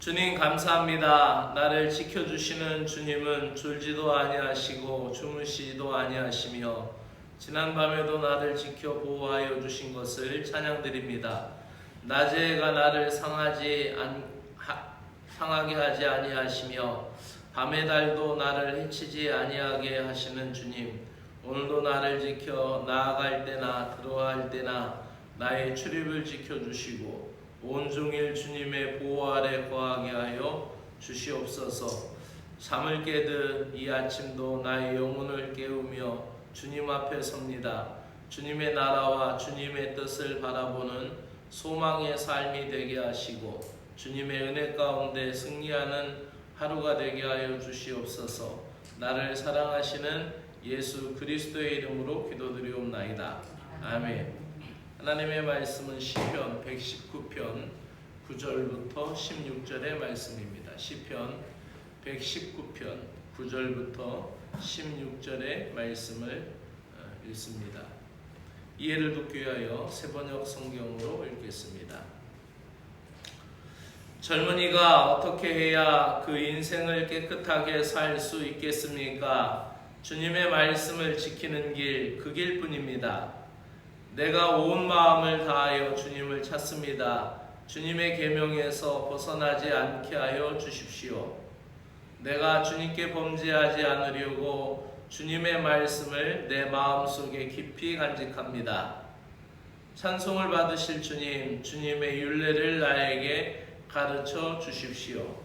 주님 감사합니다. 나를 지켜주시는 주님은 졸지도 아니하시고 주무시지도 아니하시며 지난밤에도 나를 지켜 보호하여 주신 것을 찬양드립니다. 낮의 해가 나를 상하게 하지 아니하시며 밤의 달도 나를 해치지 아니하게 하시는 주님, 오늘도 나를 지켜 나아갈 때나 들어갈 때나 나의 출입을 지켜주시고 온종일 주님의 보호 아래 거하게 하여 주시옵소서. 잠을 깨듯 이 아침도 나의 영혼을 깨우며 주님 앞에 섭니다. 주님의 나라와 주님의 뜻을 바라보는 소망의 삶이 되게 하시고 주님의 은혜 가운데 승리하는 하루가 되게 하여 주시옵소서. 나를 사랑하시는 예수 그리스도의 이름으로 기도드리옵나이다. 아멘. 하나님의 말씀은 시편 119편 9절부터 16절의 말씀입니다. 시편 119편 9절부터 16절의 말씀을 읽습니다. 이해를 돕기 위하여 새번역 성경으로 읽겠습니다. 젊은이가 어떻게 해야 그 인생을 깨끗하게 살 수 있겠습니까? 주님의 말씀을 지키는 길, 그 길뿐입니다. 내가 온 마음을 다하여 주님을 찾습니다. 주님의 계명에서 벗어나지 않게 하여 주십시오. 내가 주님께 범죄하지 않으려고 주님의 말씀을 내 마음속에 깊이 간직합니다. 찬송을 받으실 주님, 주님의 율례를 나에게 가르쳐 주십시오.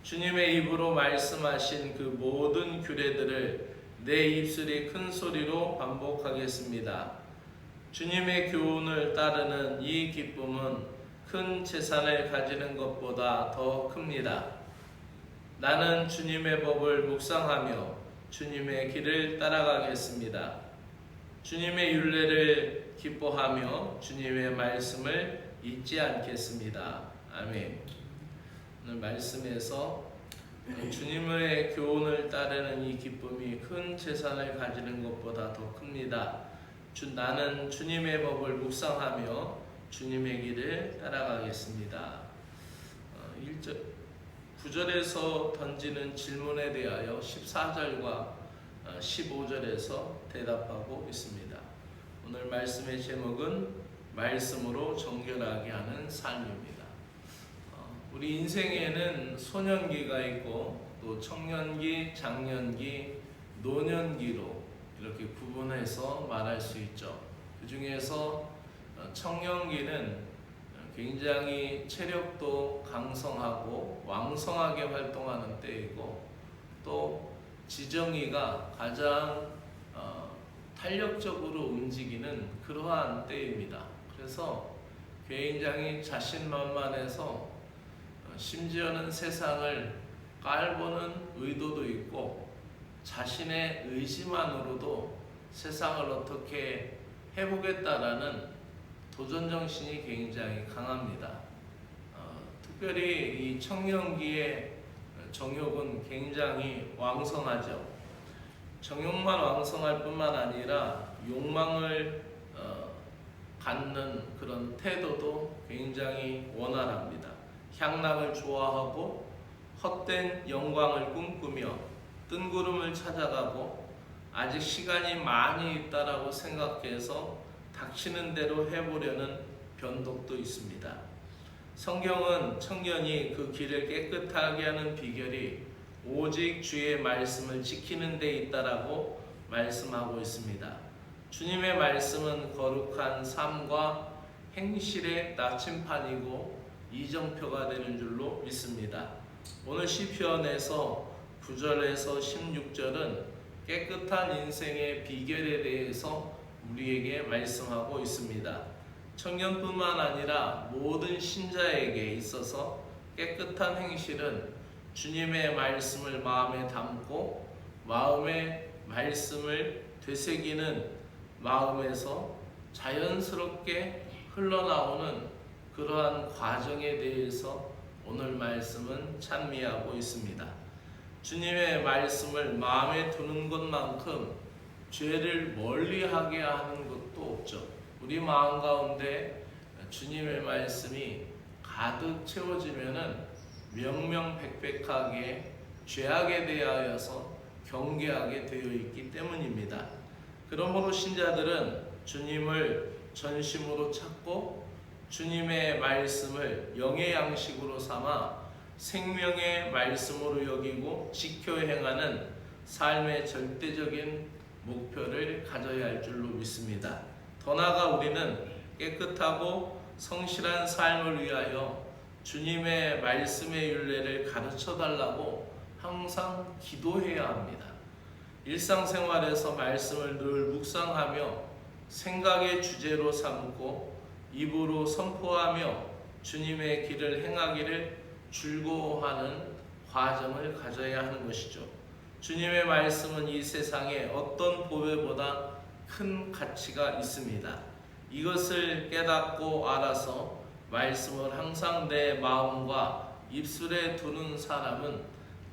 주님의 입으로 말씀하신 그 모든 규례들을 내 입술이 큰 소리로 반복하겠습니다. 주님의 교훈을 따르는 이 기쁨은 큰 재산을 가지는 것보다 더 큽니다. 나는 주님의 법을 묵상하며 주님의 길을 따라가겠습니다. 주님의 율례를 기뻐하며 주님의 말씀을 잊지 않겠습니다. 아멘. 오늘 말씀에서 주님의 교훈을 따르는 이 기쁨이 큰 재산을 가지는 것보다 더 큽니다. 나는 주님의 법을 묵상하며 주님의 길을 따라가겠습니다. 9절에서 던지는 질문에 대하여 14절과 15절에서 대답하고 있습니다. 오늘 말씀의 제목은 말씀으로 정결하게 하는 삶입니다. 우리 인생에는 소년기가 있고 또 청년기, 장년기, 노년기로 이렇게 구분해서 말할 수 있죠. 그 중에서 청년기는 굉장히 체력도 강성하고 왕성하게 활동하는 때이고 또 지정이가 가장 탄력적으로 움직이는 그러한 때입니다. 그래서 굉장히 자신만만해서 심지어는 세상을 깔보는 의도도 있고 자신의 의지만으로도 세상을 어떻게 해보겠다라는 도전정신이 굉장히 강합니다. 특별히 이 청년기의 정욕은 굉장히 왕성하죠. 정욕만 왕성할 뿐만 아니라 욕망을 갖는 그런 태도도 굉장히 원활합니다. 향락을 좋아하고 헛된 영광을 꿈꾸며 뜬구름을 찾아가고 아직 시간이 많이 있다라고 생각해서 닥치는 대로 해보려는 변덕도 있습니다. 성경은 청년이 그 길을 깨끗하게 하는 비결이 오직 주의 말씀을 지키는 데 있다라고 말씀하고 있습니다. 주님의 말씀은 거룩한 삶과 행실의 나침판이고 이정표가 되는 줄로 믿습니다. 오늘 시편에서 9절에서 16절은 깨끗한 인생의 비결에 대해서 우리에게 말씀하고 있습니다. 청년뿐만 아니라 모든 신자에게 있어서 깨끗한 행실은 주님의 말씀을 마음에 담고 마음의 말씀을 되새기는 마음에서 자연스럽게 흘러나오는 그러한 과정에 대해서 오늘 말씀은 찬미하고 있습니다. 주님의 말씀을 마음에 두는 것만큼 죄를 멀리하게 하는 것도 없죠. 우리 마음 가운데 주님의 말씀이 가득 채워지면은 명명백백하게 죄악에 대하여서 경계하게 되어 있기 때문입니다. 그러므로 신자들은 주님을 전심으로 찾고 주님의 말씀을 영의 양식으로 삼아 생명의 말씀으로 여기고 지켜 행하는 삶의 절대적인 목표를 가져야 할 줄로 믿습니다. 더 나아가 우리는 깨끗하고 성실한 삶을 위하여 주님의 말씀의 율례를 가르쳐 달라고 항상 기도해야 합니다. 일상생활에서 말씀을 늘 묵상하며 생각의 주제로 삼고 입으로 선포하며 주님의 길을 행하기를 즐거워하는 과정을 가져야 하는 것이죠. 주님의 말씀은 이 세상에 어떤 보배보다 큰 가치가 있습니다. 이것을 깨닫고 알아서 말씀을 항상 내 마음과 입술에 두는 사람은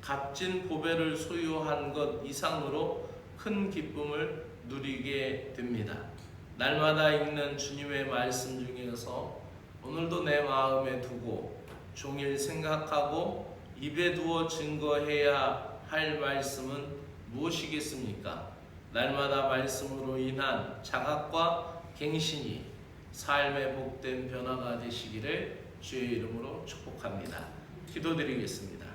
값진 보배를 소유한 것 이상으로 큰 기쁨을 누리게 됩니다. 날마다 읽는 주님의 말씀 중에서 오늘도 내 마음에 두고 종일 생각하고 입에 두어 증거해야 할 말씀은 무엇이겠습니까? 날마다 말씀으로 인한 자각과 갱신이 삶의 복된 변화가 되시기를 주의 이름으로 축복합니다. 기도드리겠습니다.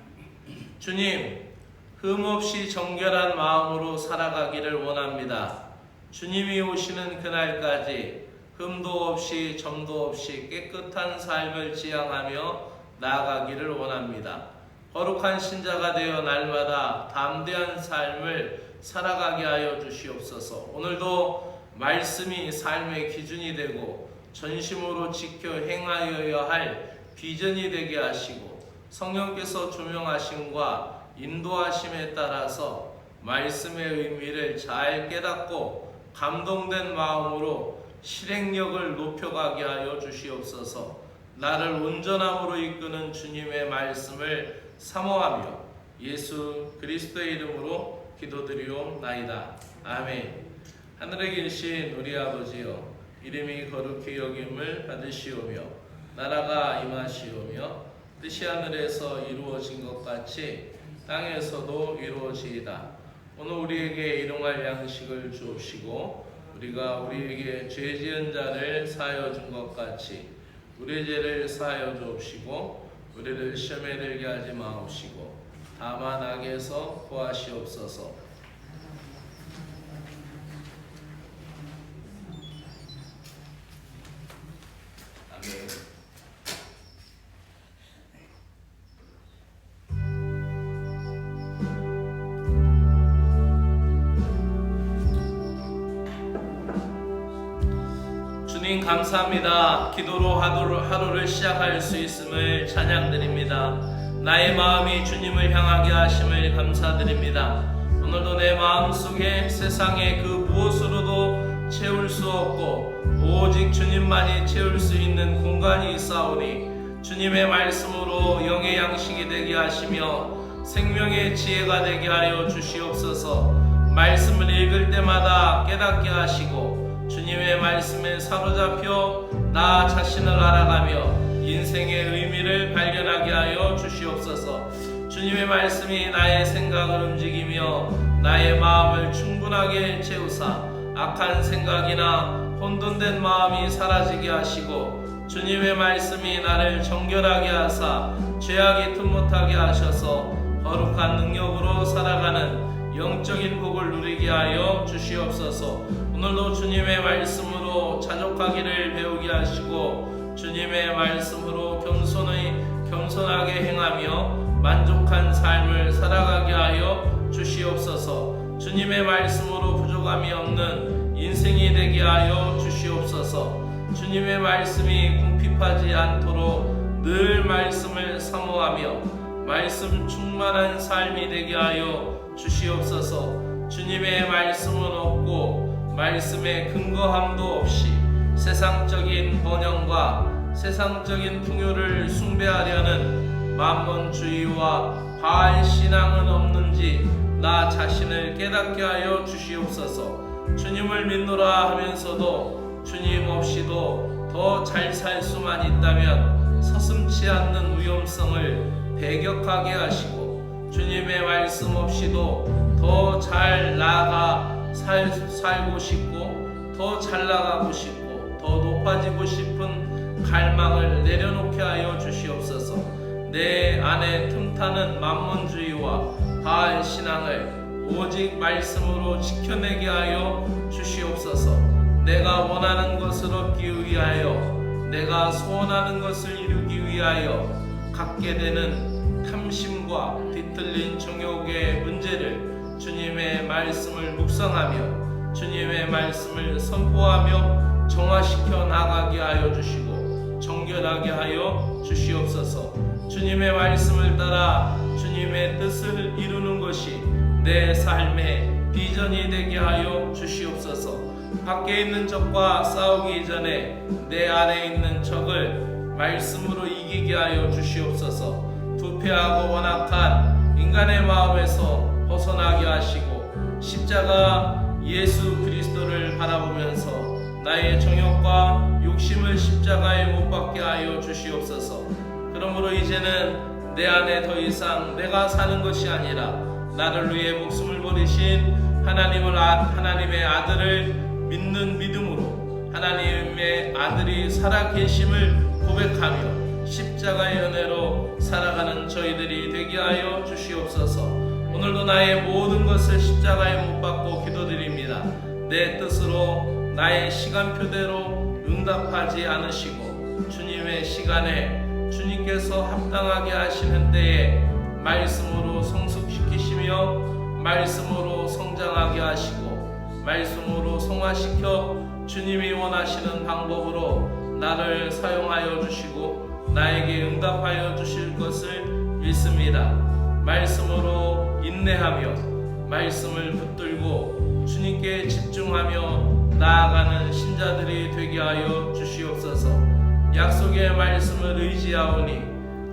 주님, 흠없이 정결한 마음으로 살아가기를 원합니다. 주님이 오시는 그날까지 흠도 없이 점도 없이 깨끗한 삶을 지향하며 나아가기를 원합니다. 거룩한 신자가 되어 날마다 담대한 삶을 살아가게 하여 주시옵소서. 오늘도 말씀이 삶의 기준이 되고 전심으로 지켜 행하여야 할 비전이 되게 하시고 성령께서 조명하심과 인도하심에 따라서 말씀의 의미를 잘 깨닫고 감동된 마음으로 실행력을 높여가게 하여 주시옵소서. 나를 온전함으로 이끄는 주님의 말씀을 사모하며 예수 그리스도의 이름으로 기도드리옵나이다. 아멘. 하늘에 계신 우리 아버지여, 이름이 거룩히 여김을 받으시오며 나라가 임하시오며 뜻이 하늘에서 이루어진 것 같이 땅에서도 이루어지이다. 오늘 우리에게 일용할 양식을 주옵시고 우리가 우리에게 죄 지은 자를 사하여 준 것 같이 우리의 죄를 사하여 주옵시고 우리를 시험에 들게 하지 마옵시고 다만 악에서 구하시옵소서. 아멘. 주님 감사합니다. 기도로 하루를 시작할 수 있음을 찬양드립니다. 나의 마음이 주님을 향하게 하심을 감사드립니다. 오늘도 내 마음속에 세상의 그 무엇으로도 채울 수 없고 오직 주님만이 채울 수 있는 공간이 있사오니 주님의 말씀으로 영의 양식이 되게 하시며 생명의 지혜가 되게 하여 주시옵소서. 말씀을 읽을 때마다 깨닫게 하시고 주님의 말씀에 사로잡혀 나 자신을 알아가며 인생의 의미를 발견하게 하여 주시옵소서. 주님의 말씀이 나의 생각을 움직이며 나의 마음을 충분하게 채우사 악한 생각이나 혼돈된 마음이 사라지게 하시고 주님의 말씀이 나를 정결하게 하사 죄악이 틈 못하게 하셔서 거룩한 능력으로 살아가는 영적인 복을 누리게 하여 주시옵소서. 오늘도 주님의 말씀으로 자족하기를 배우게 하시고 주님의 말씀으로 겸손하게 행하며 만족한 삶을 살아가게 하여 주시옵소서. 주님의 말씀으로 부족함이 없는 인생이 되게 하여 주시옵소서. 주님의 말씀이 궁핍하지 않도록 늘 말씀을 사모하며 말씀 충만한 삶이 되게 하여 주시옵소서. 주님의 말씀은 없고 말씀의 근거함도 없이 세상적인 번영과 세상적인 풍요를 숭배하려는 만몬주의와 바알 신앙은 없는지 나 자신을 깨닫게 하여 주시옵소서. 주님을 믿노라 하면서도 주님 없이도 더 잘 살 수만 있다면 서슴지 않는 위험성을 대격하게 하시고 주님의 말씀 없이도 더 잘 나아가 살고 싶고 더 잘 나가고 싶고 더 높아지고 싶은 갈망을 내려놓게 하여 주시옵소서. 내 안에 틈타는 만몬주의와 바알 신앙을 오직 말씀으로 지켜내게 하여 주시옵소서. 내가 원하는 것을 얻기 위하여, 내가 소원하는 것을 이루기 위하여 갖게 되는 탐심과 뒤틀린 정욕의 문제를 주님의 말씀을 묵상하며 주님의 말씀을 선포하며 정화시켜 나가게 하여 주시고 정결하게 하여 주시옵소서. 주님의 말씀을 따라 주님의 뜻을 이루는 것이 내 삶의 비전이 되게 하여 주시옵소서. 밖에 있는 적과 싸우기 전에 내 안에 있는 적을 말씀으로 이기게 하여 주시옵소서. 부패하고 완악한 인간의 마음에서 벗어나게 하시고 십자가 예수 그리스도를 바라보면서 나의 정욕과 욕심을 십자가에 못 박게 하여 주시옵소서. 그러므로 이제는 내 안에 더 이상 내가 사는 것이 아니라 나를 위해 목숨을 버리신 하나님의 아들을 믿는 믿음으로 하나님의 아들이 살아계심을 고백하며 십자가의 은혜로 살아가는 저희들이 되게 하여 주시옵소서. 오늘도 나의 모든 것을 십자가에 못 박고 기도드립니다. 내 뜻으로 나의 시간표대로 응답하지 않으시고 주님의 시간에 주님께서 합당하게 하시는 때에 말씀으로 성숙시키시며 말씀으로 성장하게 하시고 말씀으로 성화시켜 주님이 원하시는 방법으로 나를 사용하여 주시고 나에게 응답하여 주실 것을 믿습니다. 말씀으로 인내하며 말씀을 붙들고 주님께 집중하며 나아가는 신자들이 되게 하여 주시옵소서. 약속의 말씀을 의지하오니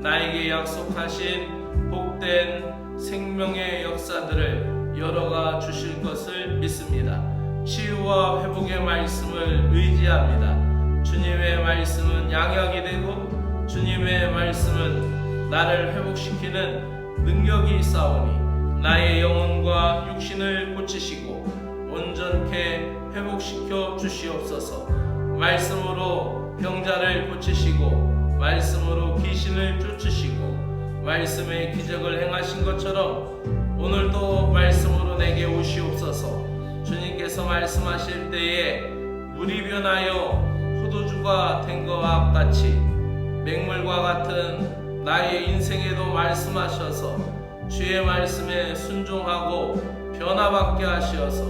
나에게 약속하신 복된 생명의 역사들을 열어가 주실 것을 믿습니다. 치유와 회복의 말씀을 의지합니다. 주님의 말씀은 양약이 되고 주님의 말씀은 나를 회복시키는 능력이 있사오니 나의 영혼과 육신을 고치시고 온전케 회복시켜 주시옵소서. 말씀으로 병자를 고치시고 말씀으로 귀신을 쫓으시고 말씀의 기적을 행하신 것처럼 오늘도 말씀으로 내게 오시옵소서. 주님께서 말씀하실 때에 물이 변하여 포도주가 된 것과 같이 맹물과 같은 나의 인생에도 말씀하셔서 주의 말씀에 순종하고 변화받게 하시어서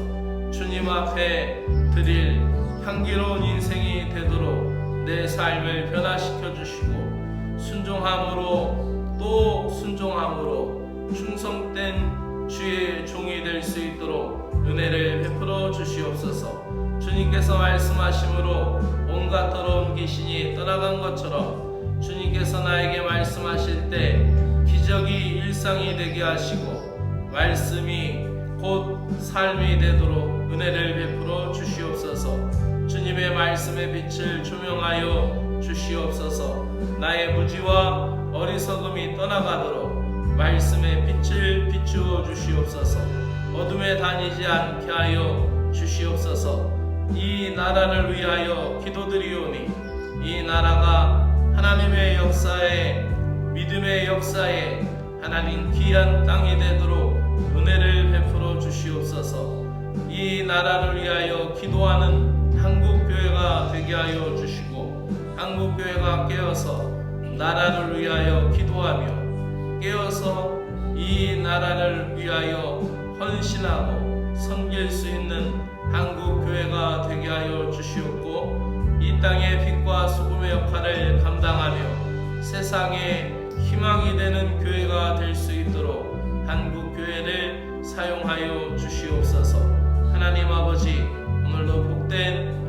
주님 앞에 드릴 향기로운 인생이 되도록 내 삶을 변화시켜 주시고 순종함으로 또 순종함으로 충성된 주의 종이 될 수 있도록 은혜를 베풀어 주시옵소서. 주님께서 말씀하심으로 온갖 더러운 귀신이 떠나간 것처럼 주님께서 나에게 말씀하실 때 기적이 일상이 되게 하시고 말씀이 곧 삶이 되도록 은혜를 베풀어 주시옵소서. 주님의 말씀의 빛을 조명하여 주시옵소서. 나의 무지와 어리석음이 떠나가도록 말씀의 빛을 비추어 주시옵소서. 어둠에 다니지 않게 하여 주시옵소서. 이 나라를 위하여 기도드리오니 이 나라가 하나님의 역사에 믿음의 역사에 하나님 귀한 땅이 되도록 은혜를 베풀어 주시옵소서. 이 나라를 위하여 기도하는 한국교회가 되게 하여 주시고 한국교회가 깨어서 나라를 위하여 기도하며 깨어서 이 나라를 위하여 헌신하고 섬길 수 있는 한국교회가 되게 하여 주시옵고 이 땅의 빛과 소금의 역할을 감당하며 세상에 희망이 되는 교회가 될 수 있도록 한국교회를 사용하여 주시옵소서. 하나님 아버지, 오늘도 복된